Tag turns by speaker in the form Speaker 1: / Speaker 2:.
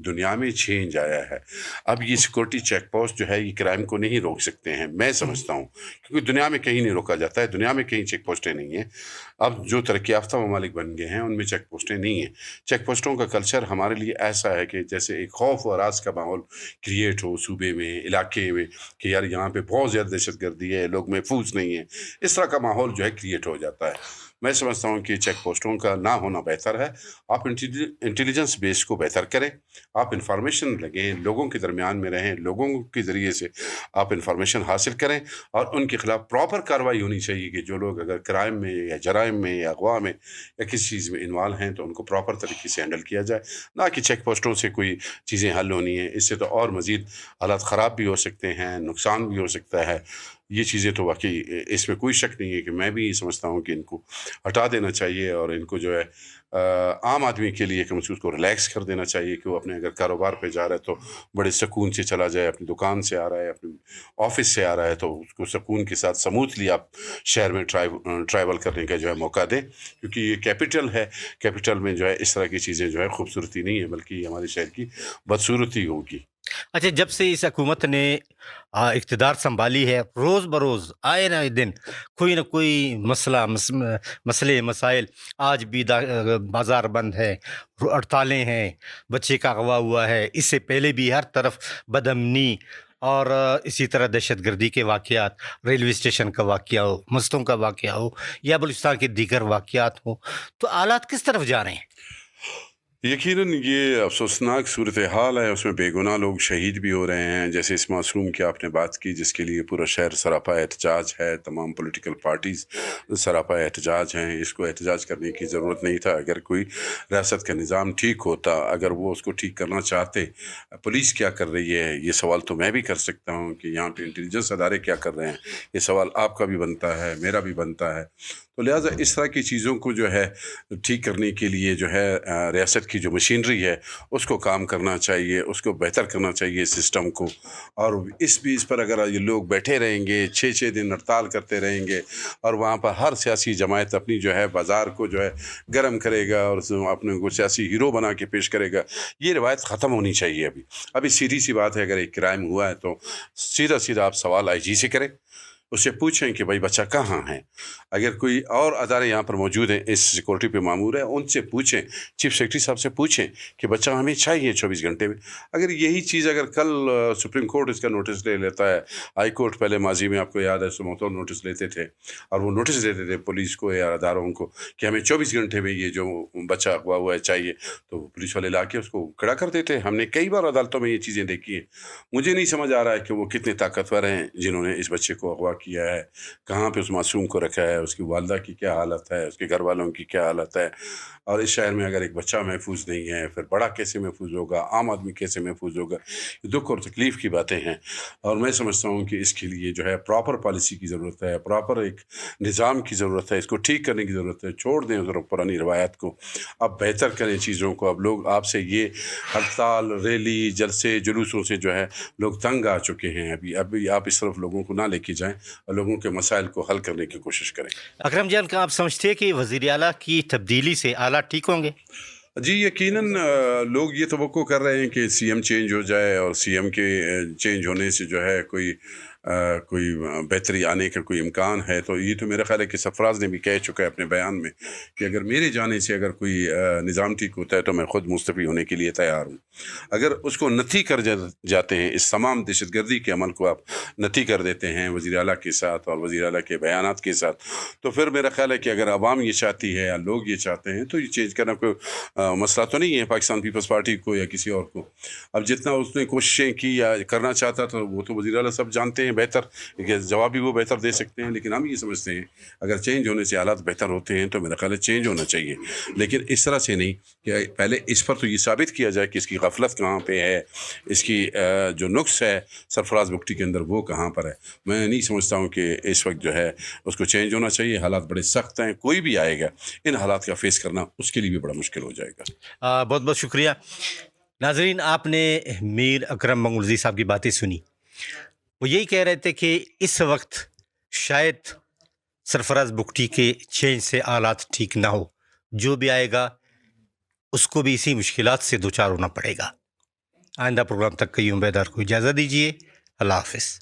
Speaker 1: دنیا میں چینج آیا ہے. اب یہ سیکورٹی چیک پوسٹ جو ہے یہ کرائم کو نہیں روک سکتے ہیں میں سمجھتا ہوں, کیونکہ دنیا میں کہیں نہیں روکا جاتا ہے, دنیا میں کہیں چیک پوسٹیں نہیں ہیں. اب جو ترقی یافتہ ممالک بن گئے ہیں ان میں چیک پوسٹیں نہیں ہیں. چیک پوسٹوں کا کلچر ہمارے لیے ایسا ہے کہ جیسے ایک خوف و ہراس کا ماحول کریٹ ہو صوبے میں, علاقے میں, کہ یار یہاں پہ بہت زیادہ دہشت گردی ہے, لوگ محفوظ نہیں ہیں. اس طرح کا ماحول جو ہے کریٹ ہو جاتا ہے. میں سمجھتا ہوں کہ چیک پوسٹوں کا نہ ہونا بہتر ہے. آپ انٹیلیجنس بیس کو بہتر کریں, آپ انفارمیشن لگیں, لوگوں کے درمیان میں رہیں, لوگوں کے ذریعے سے آپ انفارمیشن حاصل کریں, اور ان کے خلاف پراپر کارروائی ہونی چاہیے کہ جو لوگ اگر کرائم میں یا جرائم میں یا اغوا میں یا کسی چیز میں انوالو ہیں تو ان کو پراپر طریقے سے ہینڈل کیا جائے, نہ کہ چیک پوسٹوں سے کوئی چیزیں حل ہونی ہیں. اس سے تو اور مزید حالات خراب بھی ہو سکتے ہیں, نقصان بھی ہو سکتا ہے. یہ چیزیں تو واقعی اس میں کوئی شک نہیں ہے کہ میں بھی یہ سمجھتا ہوں کہ ان کو ہٹا دینا چاہیے, اور ان کو جو ہے عام آدمی کے لیے کہ اس کو ریلیکس کر دینا چاہیے کہ وہ اپنے اگر کاروبار پہ جا رہا ہے تو بڑے سکون سے چلا جائے, اپنی دکان سے آ رہا ہے, اپنے آفس سے آ رہا ہے تو اس کو سکون کے ساتھ سموتھلی آپ شہر میں ٹریول کرنے کا جو ہے موقع دیں, کیونکہ یہ کیپٹل ہے. کیپٹل میں جو ہے اس طرح کی چیزیں جو ہے خوبصورتی نہیں ہے, بلکہ یہ ہمارے شہر کی بدصورتی ہوگی.
Speaker 2: اچھا, جب سے اس حکومت نے اقتدار سنبھالی ہے, روز بروز آئے نہ دن کوئی نہ کوئی مسئلے مسائل. آج بھی بازار بند ہے, ہڑتالیں ہیں, بچے کا اغوا ہوا ہے. اس سے پہلے بھی ہر طرف بدامنی اور اسی طرح دہشت گردی کے واقعات, ریلوے اسٹیشن کا واقعہ ہو, مسجدوں کا واقعہ ہو, یا بلوچستان کے دیگر واقعات ہوں. تو حالات کس طرف جا رہے ہیں؟
Speaker 1: یقیناً یہ افسوسناک صورتحال ہے, اس میں بے گناہ لوگ شہید بھی ہو رہے ہیں. جیسے اس معصوم کی آپ نے بات کی جس کے لیے پورا شہر سراپا احتجاج ہے, تمام پولیٹیکل پارٹیز سراپا احتجاج ہیں. اس کو احتجاج کرنے کی ضرورت نہیں تھا. اگر کوئی ریاست کا نظام ٹھیک ہوتا, اگر وہ اس کو ٹھیک کرنا چاہتے, پولیس کیا کر رہی ہے, یہ سوال تو میں بھی کر سکتا ہوں کہ یہاں پہ انٹیلیجنس ادارے کیا کر رہے ہیں, یہ سوال آپ کا بھی بنتا ہے, میرا بھی بنتا ہے. تو لہٰذا اس طرح کی چیزوں کو جو ہے ٹھیک کرنے کے لیے جو ہے ریاست کی جو مشینری ہے اس کو کام کرنا چاہیے, اس کو بہتر کرنا چاہیے سسٹم کو. اور اس پر اگر یہ لوگ بیٹھے رہیں گے, 6 دن ہڑتال کرتے رہیں گے, اور وہاں پر ہر سیاسی جماعت اپنی جو ہے بازار کو جو ہے گرم کرے گا اور اپنے کو سیاسی ہیرو بنا کے پیش کرے گا, یہ روایت ختم ہونی چاہیے. ابھی سیدھی سی بات ہے, اگر ایک کرائم ہوا ہے تو سیدھا آپ سوال آئی جی سے کریں, اس سے پوچھیں کہ بھائی بچہ کہاں ہے. اگر کوئی اور ادارے یہاں پر موجود ہیں اس سیکورٹی پہ مامور ہے, ان سے پوچھیں, چیف سیکرٹری صاحب سے پوچھیں کہ بچہ ہمیں چاہیے 24 گھنٹے میں. اگر یہی چیز اگر کل سپریم کورٹ اس کا نوٹس لے لیتا ہے, ہائی کورٹ پہلے ماضی میں آپ کو یاد ہے سموتو نوٹس لیتے تھے, اور وہ نوٹس دیتے تھے پولیس کو یا اداروں کو کہ ہمیں 24 گھنٹے میں یہ جو بچہ اغوا ہوا ہے چاہیے, تو پولیس والے لا کے اس کو کھڑا کر دیتے. ہم نے کئی بار عدالتوں میں یہ چیزیں دیکھی ہیں. مجھے نہیں سمجھ آ رہا ہے کہ وہ کتنے طاقتور ہیں جنہوں نے اس بچے کو اغوا کیا ہے, کہاں پہ اس معصوم کو رکھا ہے, اس کی والدہ کی کیا حالت ہے, اس کے گھر والوں کی کیا حالت ہے. اور اس شہر میں اگر ایک بچہ محفوظ نہیں ہے, پھر بڑا کیسے محفوظ ہوگا, عام آدمی کیسے محفوظ ہوگا. یہ دکھ اور تکلیف کی باتیں ہیں, اور میں سمجھتا ہوں کہ اس کے لیے جو ہے پراپر پالیسی کی ضرورت ہے, پراپر ایک نظام کی ضرورت ہے. اس کو ٹھیک کرنے کی ضرورت ہے. چھوڑ دیں ذرا پرانی روایت کو, اب بہتر کریں چیزوں کو. اب لوگ آپ سے یہ ہڑتال, ریلی, جلسے, جلوسوں سے جو ہے لوگ تنگ آ چکے ہیں. ابھی آپ اس طرف لوگوں کو نہ لے کے جائیں, اور لوگوں کے مسائل کو حل کرنے کی کوشش کریں.
Speaker 2: اکرم جان, کا آپ سمجھتے ہیں کہ وزیر اعلیٰ کی تبدیلی سے حالات ٹھیک ہوں گے؟
Speaker 1: جی یقیناً لوگ یہ توقع کر رہے ہیں کہ سی ایم چینج ہو جائے, اور سی ایم کے چینج ہونے سے جو ہے کوئی بہتری آنے کا کوئی امکان ہے. تو یہ تو میرا خیال ہے کہ سرفراز نے بھی کہہ چکا ہے اپنے بیان میں کہ اگر میرے جانے سے اگر کوئی نظام ٹھیک ہوتا ہے تو میں خود مستعفی ہونے کے لیے تیار ہوں. اگر اس کو نتھی کر جاتے ہیں, اس تمام دہشت گردی کے عمل کو آپ نتھی کر دیتے ہیں وزیر اعلیٰ کے ساتھ اور وزیر اعلیٰ کے بیانات کے ساتھ, تو پھر میرا خیال ہے کہ اگر عوام یہ چاہتی ہے یا لوگ یہ چاہتے ہیں تو یہ چینج کرنا کوئی مسئلہ تو نہیں ہے پاکستان پیپلز پارٹی کو یا کسی اور کو. اب جتنا اس نے کوششیں کی یا کرنا چاہتا تھا وہ تو وزیر اعلیٰ سب جانتے ہیں بہتر, جواب بھی وہ بہتر دے سکتے ہیں. لیکن ہم یہ سمجھتے ہیں اگر چینج ہونے سے حالات بہتر ہوتے ہیں تو میرا خیال ہے چینج ہونا چاہیے, لیکن اس طرح سے نہیں کہ پہلے اس پر تو یہ ثابت کیا جائے کہ اس کی غفلت کہاں پہ ہے, اس کی جو نقص ہے سرفراز بگٹی کے اندر وہ کہاں پر ہے. میں نہیں سمجھتا ہوں کہ اس وقت جو ہے اس کو چینج ہونا چاہیے. حالات بڑے سخت ہیں, کوئی بھی آئے گا ان حالات کا فیس کرنا اس کے لیے بھی بڑا مشکل ہو جائے گا.
Speaker 2: بہت بہت شکریہ. ناظرین, آپ نے میر اکرم منگلزئی صاحب کی باتیں سنی. وہ یہی کہہ رہے تھے کہ اس وقت شاید سرفراز بگٹی کے چینج سے حالات ٹھیک نہ ہو, جو بھی آئے گا اس کو بھی اسی مشکلات سے دوچار ہونا پڑے گا. آئندہ پروگرام تک قیوم بیدار کو اجازت دیجیے. اللہ حافظ.